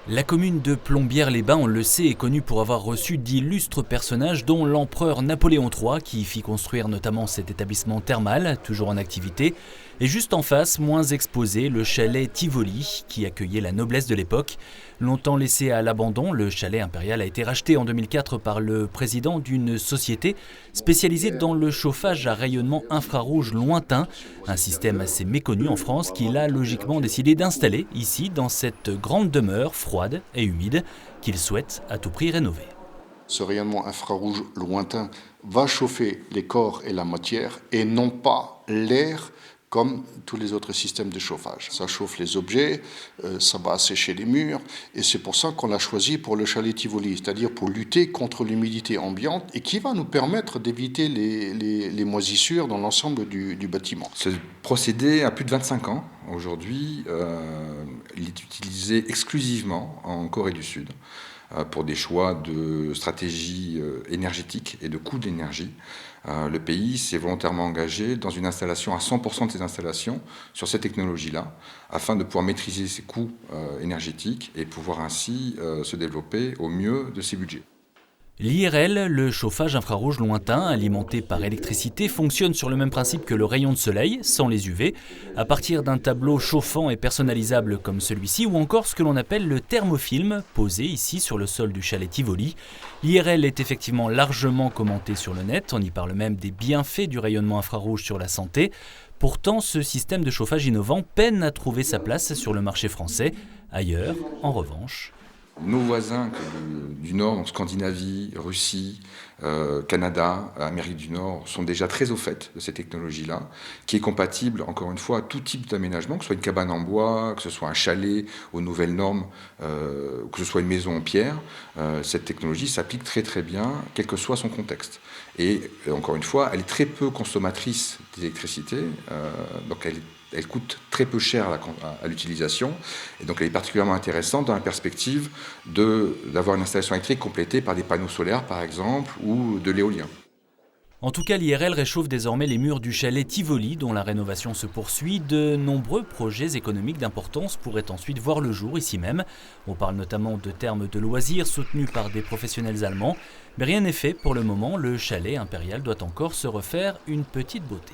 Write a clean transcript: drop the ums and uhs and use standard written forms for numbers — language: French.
La commune de Plombières-les-Bains, on le sait, est connue pour avoir reçu d'illustres personnages dont l'empereur Napoléon III qui fit construire notamment cet établissement thermal, toujours en activité. Et juste en face, moins exposé, le chalet Tivoli qui accueillait la noblesse de l'époque. Longtemps laissé à l'abandon, le chalet impérial a été racheté en 2004 par le président d'une société spécialisée dans le chauffage à rayonnement infrarouge lointain, un système assez méconnu en France qu'il a logiquement décidé d'installer ici dans cette grande demeure froide et humide qu'il souhaite à tout prix rénover. Ce rayonnement infrarouge lointain va chauffer les corps et la matière et non pas l'air comme tous les autres systèmes de chauffage. Ça chauffe les objets, ça va assécher les murs et c'est pour ça qu'on l'a choisi pour le chalet Tivoli, c'est-à-dire pour lutter contre l'humidité ambiante et qui va nous permettre d'éviter les moisissures dans l'ensemble du bâtiment. Ce procédé a plus de 25 ans. Aujourd'hui, il est utilisé exclusivement en Corée du Sud pour des choix de stratégie énergétique et de coût d'énergie. Le pays s'est volontairement engagé dans une installation à 100% de ses installations sur cette technologie-là, afin de pouvoir maîtriser ses coûts énergétiques et pouvoir ainsi se développer au mieux de ses budgets. L'IRL, le chauffage infrarouge lointain alimenté par électricité, fonctionne sur le même principe que le rayon de soleil, sans les UV, à partir d'un tableau chauffant et personnalisable comme celui-ci, ou encore ce que l'on appelle le thermofilm, posé ici sur le sol du chalet Tivoli. L'IRL est effectivement largement commenté sur le net, on y parle même des bienfaits du rayonnement infrarouge sur la santé. Pourtant, ce système de chauffage innovant peine à trouver sa place sur le marché français. Ailleurs, en revanche, nos voisins du Nord, donc Scandinavie, Russie, Canada, Amérique du Nord, sont déjà très au fait de cette technologie-là, qui est compatible, encore une fois, à tout type d'aménagement, que ce soit une cabane en bois, que ce soit un chalet aux nouvelles normes, que ce soit une maison en pierre. Cette technologie s'applique très très bien, quel que soit son contexte. Et encore une fois, elle est très peu consommatrice d'électricité, donc elle coûte très peu cher à l'utilisation et donc elle est particulièrement intéressante dans la perspective d'avoir une installation électrique complétée par des panneaux solaires par exemple ou de l'éolien. En tout cas, l'IRL réchauffe désormais les murs du chalet Tivoli dont la rénovation se poursuit. De nombreux projets économiques d'importance pourraient ensuite voir le jour ici même. On parle notamment de thermes de loisirs soutenus par des professionnels allemands. Mais rien n'est fait pour le moment, le chalet impérial doit encore se refaire une petite beauté.